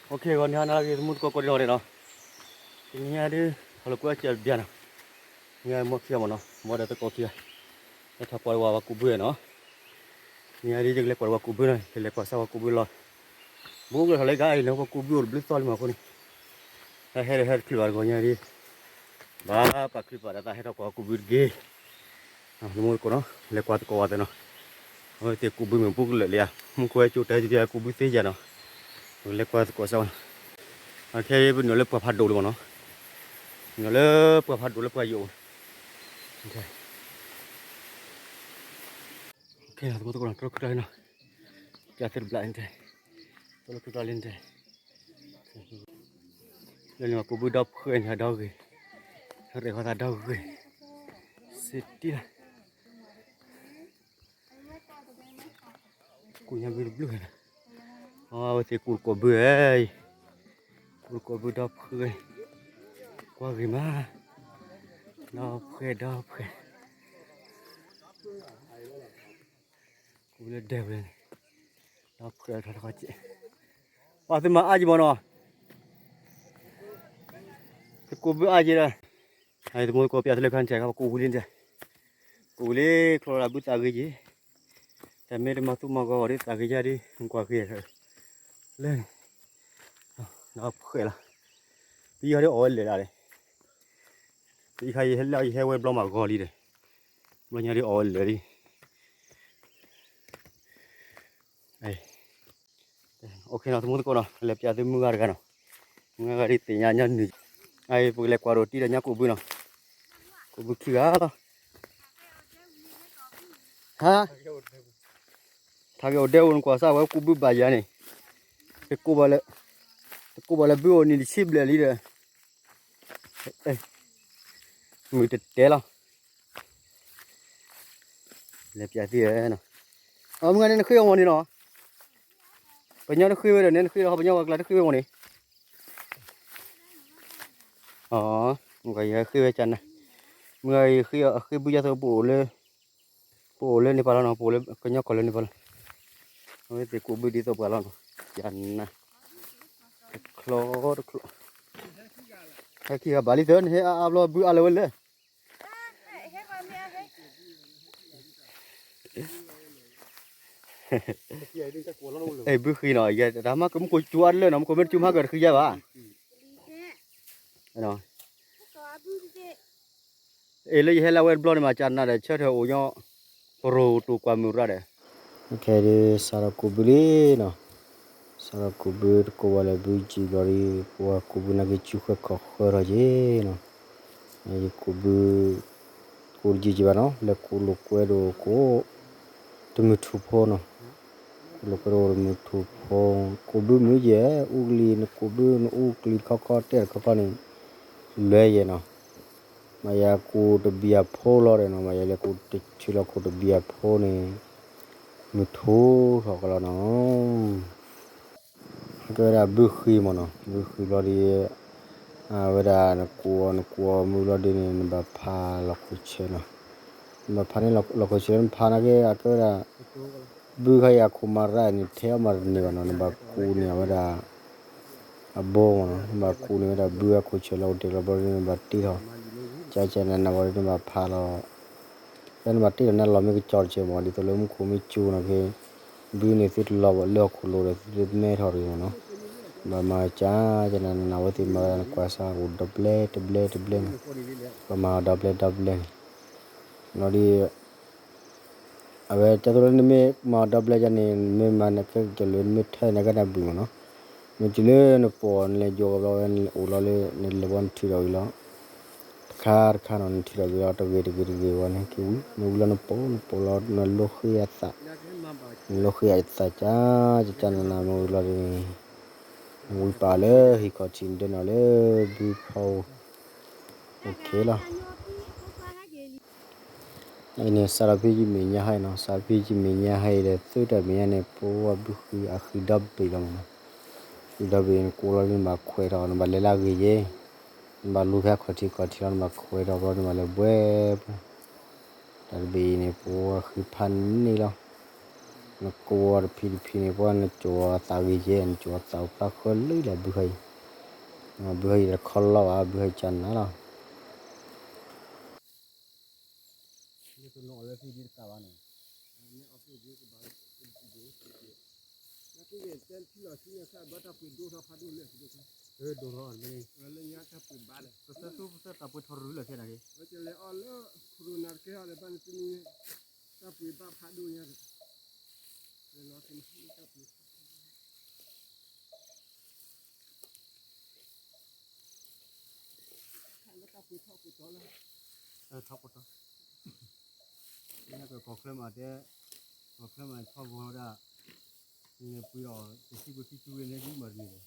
Ok còn nhà nào cái muốn có đi đâu đấy nó nhà đi hoặc là qua chơi biển nào nhà mua kia mà nó mua được có kia nó thắp qua qua kubu nó nhà đi chơi qua kubu này thì lấy qua sau kubu lo bố cái lấy cái nó có kubu rồi biết mà con này hết khi vào nhà đi ba bác khi vào ta hết qua kubu ghê mua con nó lấy qua có nó rồi thì kubu mình bốc lại liền mua quay chỗ đây thì kubu thế giờ nó lấy qua có sao khi bên nó lấy qua phát đồ luôn nó lấy qua phát đồ lấy qua dụ ok là tôi còn trâu cái nào giá thịt lại thế tôi cứ lên thế nên mà cô bự đập khơi nhà đau gì thật để họ ta đau gì xịt đi này cô nhà bự bự này thì cô bự ấy cô bự đập khơi qua gì mà đập khơi cô lên đều lên đập khơi thật khó chịu thì mà ai mà nó thì cô bự ai vậy đây hay thì mỗi cô bây giờ khăn chạy cô lên chạy cô lên rồi là bự ta cái gìแต่ไม่ได้มาตุ้มมาก็ได้ตากระยาดิกว่าเกลี่ยเล่นน้าเผื่อละพี่เขาได้ออยเลยอะไรพี่ใครเห็นแล้วเห็นว่าปลอมมากกว่าลีเลยมันยังได้ออยเลยดิไอ้โอเคนะทุกคนก็นะเล็บยาตัวมือกันนะมือกันดิตีนยันนี่ไอ้พวกเล็กกว่าโรตีเลยเนี่ยกูบุญนะกูบุญขี้กาละฮะถ้าเกิดเดี๋ยวคนกว่าซะว่ากูบุญบายานี่กูบาลบิวนี่ชิบเลยลีเด้เอ้ยมือเตะแล้วเล็บยาที่เนาะมึงอันนี้คือวันนี้เนาะปัญญาคือเดี๋ยวนี้คือเขาปัญญาว่าอะไรคือวันนี้อ๋อมึงก็ยังคือจันนะมึงไอ้คือบุญยาตัวปูเลยนี่พอแล้วเนาะปูเลยปัญญาคนเลยนี่พอแล้วเฮ้ยแต่กูบุญดีตัวพอแล้วเนาะจันนะคลอให้ขี้กับบาลีเถินให้อาบล้อบุญอะไรวะเลยเอ้ยบุขี้หน่อยแกแต่ทำมาก็มันกูจวนเลยเนาะมันกูไม่จุ่มหักกันคือยังวะเนาะเอ้ยเลยให้เราเวทบล็อกมาจันน่ะเดี๋ยวเชื่อเธอโอ้ยโปรตัวความมือระเดี๋ยวโอเคเดี๋ยวสารคุบุลีเนาะสารคุบุลกูว่าเลยบุจิบริว่าคุบุนักจุกข้อข้อระเจเนาะไอ้คุจิจิบเนาะแล้วคุลูกเวโรกูตัวมือทุบพอเนาะลูกเวโรมือทุบพอคุบุมือเยอะอุกลีนคุบุนอุกลีข้อเตะข้อนี่เลยเนาะมายากูตัวเบียพอลอเลยเนาะมายาเลยกูติดชิลกูตัวเบียพอนี่มือทุบข้อก็แล้วเนาะก็ได้บุคีมันเนาะบุคีลอดีเวลานักวัวมือลอดีนี่แบบพาล็อกเชนเนาะแบบพานี่ล็อกเชนพานักเกอก็ได้บุคีอยากคุมอะไรนี่เที่ยวมาเนี่ยกันเนาะแบบกูเนี่ยเวลาโบ้เนาะแบบกูเนี่ยเวลาบุคีคุยเชลเราเดี๋ยวเราบริเวณแบบที่เราใจนั่นนะบริเวณแบบพาเราแล้วแบบที่นั่นเราไม่ก็จอดเชื่อมันดิตัวเราไม่คุมไม่จูนะคือบุเนี่ยที่เราเลือกคุโลเลยที่ไม่ทอรีเนาะแบบมาจ้าจะนั่นนะว่าที่มาแล้วก็สร้างอุดดับเบิลแบบมาดับเบิลนอดีเอาไว้จะตัวนี้ไม่มาดับเบิลจะนี่ไม่มาเนี่ยก็จะเลื่อนไม่แท้เนี่ยก็ได้บุญเนาะมันจะเลื่อนปอนเลยโยกับเราเนี่ยอุลาเลยเนี่ยเลวันที่เราอยู่แล้วคาร์นที่เราอยู่แล้วตัวเวทีวันนี้คิวนู่นแล้วปอนนั่นโลกียตาจ้าจะจันนั่นนู่นแล้วมูปาเลยฮิคอชินเดนเอาเลยบูพาวโอเคละไอเนี่ยสารพิจิมีเนี่ยให้เนาะสารพิจิมีเนี่ยให้เลยสุดแต่มีเนี่ยปัวบุคีอาคีดับไปแล้วมั้งดับไปกูเราเนี่ยมาคุยเราเนี่ยมาเล่นลากีเย่มาลูกแค่ขอที่เรามาคุยเราเนี่ยมาเล่นเว็บดับไปเนี่ยปัวคือพันนี่แล้ว nó qua Philippines qua nó chùa tàu gì vậy chùa tàu ta khơi lưới là bưởi là khol lo à bưởi chân nó là itu no oleh video kawan ni apa dia ke balik video nanti dia tel kilo sini saya bata pu do ra phadu le do ra ni le nya ta pu ba le tu ta pu thor le ke na ke le all corona ke ale ban tu ta pu ba phadu nya le lo tin ta pu ta pu to le thọc toนี่ก็ขอเคลมอาจจะขอเคลมอาจชอบวัวได้เนี่ยปุยอ๋อที่กูที่ช่วยเนี่ยที่มาดีเลย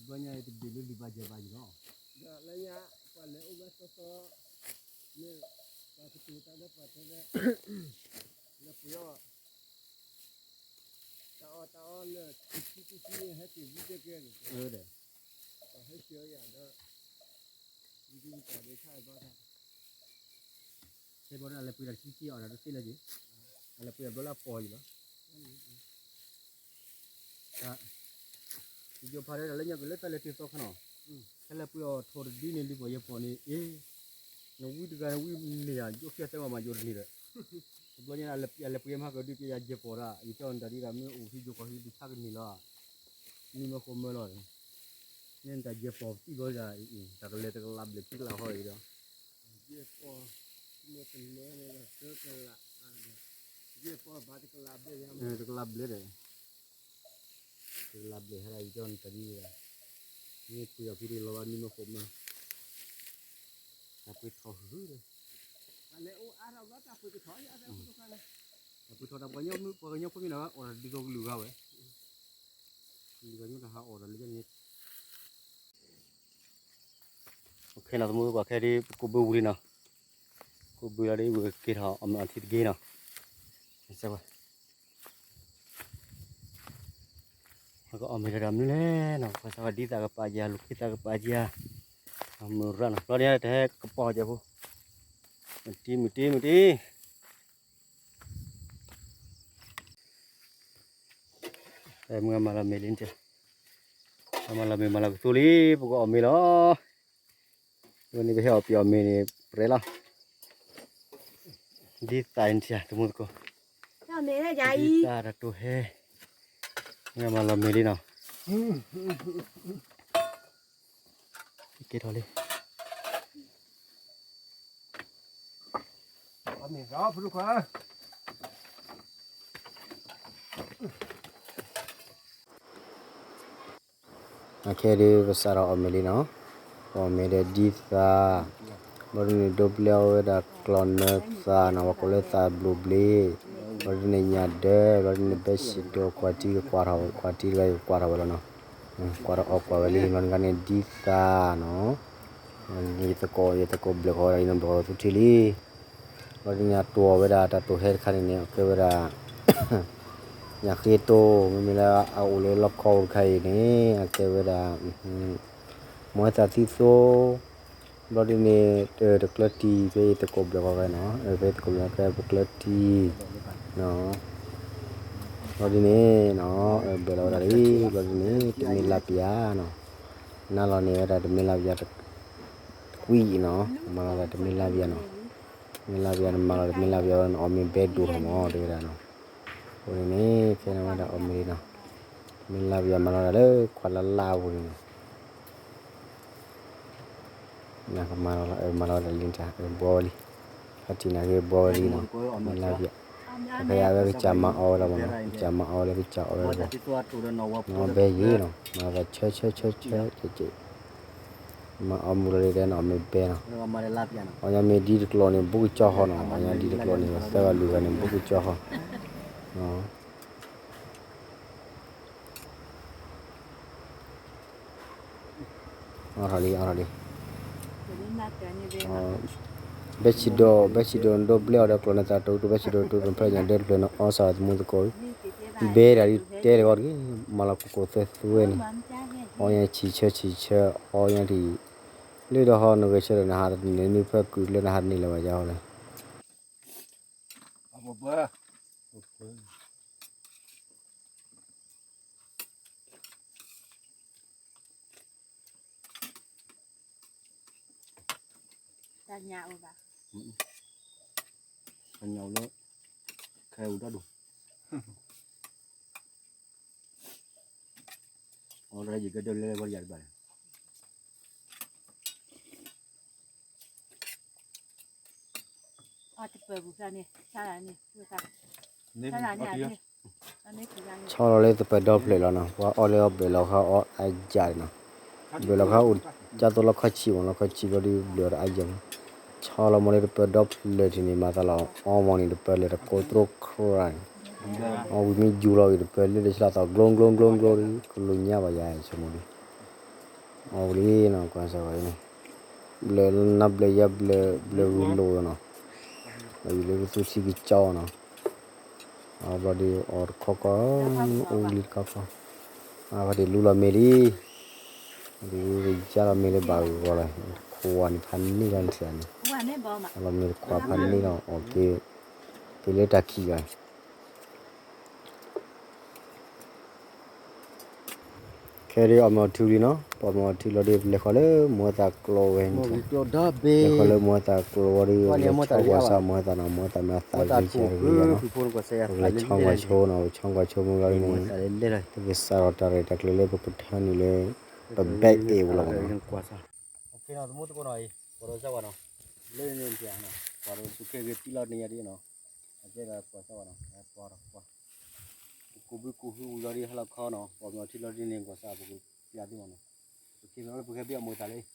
ตัวเนี่ยที่เดือดดีบาเจ็บบาจีเนาะแล้วเนี่ยพอแล้วอุบัติเหตุเนี่ยพอที่ตัวตาได้พอที่เนี่ยแล้วปุยอ๋อตาอ๋อเนี่ยที่ให้ที่วิจัยกันเด้อให้เชื่ออย่างเด้อวิธีการได้ใช่ป่ะท่านใช่ป่ะอะไรปุยอะไรที่อ๋อนะที่อะไรจีอะไรปุยอะไรปอยเหรอजो फारे ले nya le tale ti to khano khala pu thor di ne li bo ye poni e no wi de ga wi ne ya jo kya te ma jo ni re bo nya le pu ye ma ko di pi ya je pora i to nda di ga me u hi jo ko hi di sa ni la ni ma ko me lo nen ta je po ti go ja i ta le te lab le ti la ho i do je po me te le ne ga te la je po ba ti lab le ya me te lab le de lab le hai John tadi ya ni puya piri lawan ni mo koma tapi thoh hu de ale o ara ba ta pu thoh ya ada pu kala pu thoh da banyak nu banyak pu na ora di go lu ga we di ga nu da ha ora le ni oke na mu ba khe di ku bu ri na ku bu ya di bu ke ha am na thit ge na sa baก็เอาไม่ได้ดำเลยเนาะภาษาดีตากระปายาลูกที่ตากระปายามือรันเราเนี่ยแต่กระปอจะพูมิตีแต่เมื่อมาละเมลินเจ้ามาละตุลีพวกเอาไม่ล้อวันนี้ไปเอาเปียเมนี่เปรล่ะดีตายนี่จ้ะทุกคนก็ดีตาดักตัวเฮเมื่อมาละเมลินเนาะเกี่ยวเลยอันนี้รอพูดก่อนโอเคดีภาษาเราอเมริกาอเมริกาดีซ่าบริเวณดับเบิลเดอะคลอนเนอร์ซ่านาวาโคเลซ่าบลูเบลบริเวณยาเดบริเวณเบสซิโดควาติกควาติกควาแล้วเนาะควาออกควาเวลีมันกันดีซ่าเนาะนี่ตะโกเบลคอร์อินบัวทุทิลีบริเวณตัวเวลาตัวเฮดคันนี้คือเวลาอยากให้โตมีแล้วเอาเลยล็อกคอใครนี่เกเวลามัวแต่ที่โซบริเวณตะกลตีไปตะกบแล้วก็เนาะไปตะกบแล้วก็ตะกลตีเนาะบริเวณเนาะเบลล์อะไรบริเวณตะมิลาพิอาเนาะนั่นเราเนี่ยได้ตะมิลาพิอาคุยเนาะมาเราได้ตะมิลาพิอาเนาะมิลาพิอามาเราตะมิลาพิอาเนาะมีเบดดูหม้อเดือดเนาะวันนี้แค่นั้นมาได้อเมริกามิลาวิอามาแล้วเลยควันละลาวเลยนะครับมาแล้วลินจ้าบอลีฮัตตินาเกบอลีนะมิลาวิอาแค่เอาไปจำมาเอาแล้วมั้งจำมาเอาแล้วไปจ่อเอาแล้วน้องเบยี่เนาะมาแบบเช่มาเอามูลเลยเนาะไม่เบย์เนาะเอาอย่างไม่ดีดกลอนี่บุกจ่อเขาเนาะเอาอย่างดีดกลอนี่เสือลูกกันนี่บุกจ่อเขาเนาะเอาเลยเบสิโดนดับเบิลได้กลอนตาตัวเบสิโดตัวเพลย์เดินเลยเนาะเอาสาดมุดก็เบย์อะไรเตะก่อนกี่มาลักก็เตะตัวนี่เอาอย่างชี้เชื่อเอาอย่างที่เลือดหอนก็เชื่อนะฮะนี่เพื่อกุยเลยนะฮะนี่เลยว่าจะเอาเลย ta nhà ở bà anh nhau nữa kêu đó đủ ở đây gì cái đơn lên bao giờ vậy thì bờ bùn ra nè xa là nè bùn ra xa là nhà nè anh ấy thì ra nè cho nó lên từ đầu lên là nó và ở đây bên là họ ai dài nó bên là họ cha tôi là khó chịu vào đi lừa ai giờ cho nó mới từ đầu lên thì mà ta là moni từ bên là cô trâu cry mình dù rồi từ bên là sẽ là glong cái luôn nhà bây giờ xem đi đi nó quan sao vậy ble na ble ya ble lo nó bây giờ tôi chỉ cái cho nó body or koko uli koko body lula meri di jala meri baru boleh kuan pani kan sian kalau meri kuan pani no oke pilih taki kan kiri amat tuli no amat tuli dia lekole muat keluar lekole muat keluar di kuasa muat nama muat mata bicara dia no changwa show mulai ni besar otak itu lele berputih ni le baik ulang oke no temu tu kau nai baru saja no le ni dia no baru suka gitu lah ni dia no aja dah kuasa no baru kubu jadi halak kau no baru nanti lagi ni kuasa buku jadi mana oke no bukan biar mau tali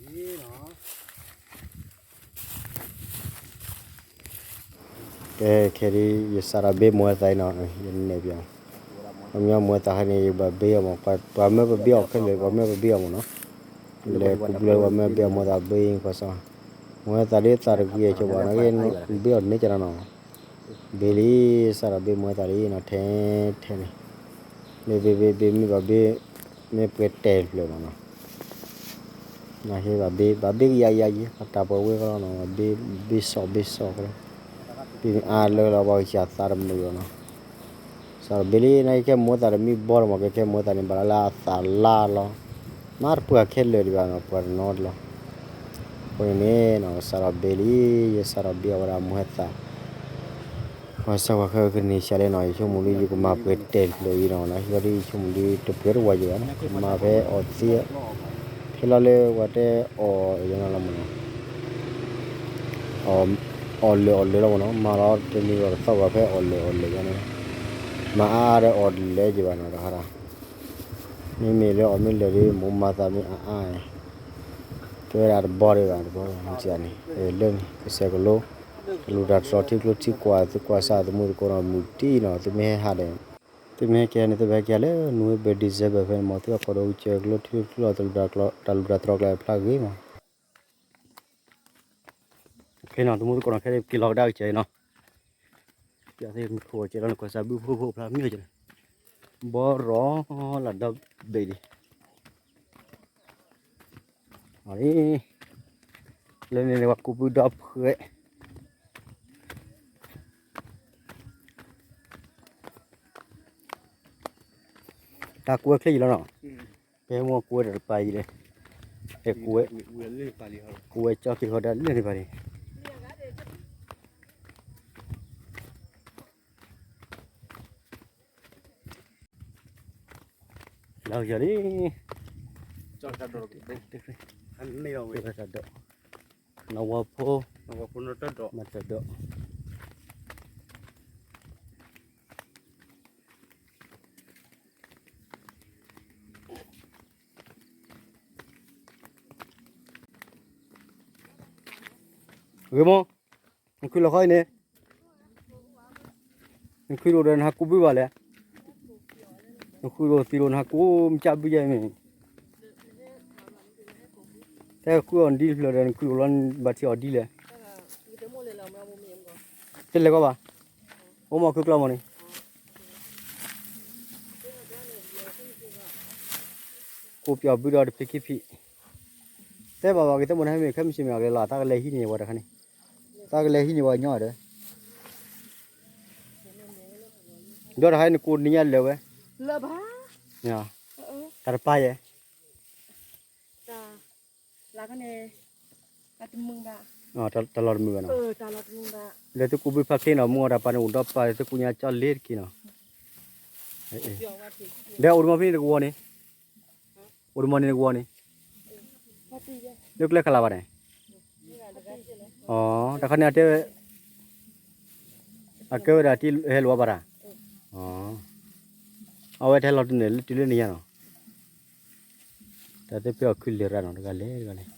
ini no kiri sara be muat tay no ini biar ông mua ta này bà bia mà bà mới bà bia cái này bà mới bà bia mà nó lệ cũng lệ bà mới bia mua ta bia có sao mua ta đi ta được gì cho bà nó cái bia này cho nó bia đi sao bia mua ta đi nó thế thế này bia mi bà bia mi bia tèl rồi mà nó khi bà bia gì ta bảo với nó bia sọ cái bia lơ là bao giờ ta làm được nó sao beli này cái mua ta mi bor mà cái mua ta này bảo là sala lo mar pua khel đi vào पर note lo कोई ने nó sao beli ये sao bia वाला mua ta और sao cái này chale nói cho muốn đi cũng mà phải tel lo nó cái đi cho muốn đi tập cái rồi vậy mà phải ở xí khi lo le cái ở cái nào làm nó ở le lo nó mà lo cái này rồi sao phải ở le cái này mà ai ở le gì vậy nó hả mình ở mình le đi muốn mà ta mình ai tôi là bò đi vào bò như này lên cái xe của lô lô đặt rồi thì qua sao tôi mua con một tí nó tôi mới hạ đấy tôi mới kia này tôi bây giờ lấy nuôi bé đi dễ bé mà tôi có đâu chơi lô thì tôi đặt rồi lại plug gì mà cái nào tôi mua con cái kilo đau chơi nó giờ thì khổ chơi nó có sao bưu phô plug như vậy bò rõ là đâu đi đấy lên này là cụ bự đập khơi ta cua cái gì đó nọ cái mua cua để bay đi cái cua cho cái họ đã lên đi bay đâu giờ đi cho ta đồ anh này rồi ta đỡ nó vào phố nó tất độ mà ta đỡ gue mau ngui lo khai nè ngui lo dan haku bi wala ngui lo tiron haku mcha bi jai me thế ngui on deal lo dan ngui lo bat si on deal le thế le ko ba o ma ngui lo mo ni cô piao bi do de piki pi thế bà cái tao muốn hai mình khăm xem cái là ta cái lấy hi nhiều quá đó này ta cái lấy hi nhiều quá nhỏ đấy đó là hai người cô đi ăn lều ấy lợp hả nhá ta phải vậy แล้วก็เนี่ยตัดมึงด่า อ๋อตลอดมือเนาะ ตลอดมึงด่า แล้วตุกูไปพักที่เนาะมัวดาปานอุดปาตุกูญาจอเลดกิเนาะเดี๋ยวอุดมาพี่ตะกัวนี่อุดมานี่ตะกัวนี่ พอตีเจ้า เลิกเลิกคลาบาเนี่ย นี่แหละแล้วก็เจ้าเลย อ๋อแต่คันนี้อาจจะอาเกอร์ดาที่เฮลัวบาระอ๋อเอาไว้แทนเราเนี่ยที่เรื่องนี้เนาะแต่เดี๋ยวเพื่อขึ้นเรือเนาะกันเลยกันเลย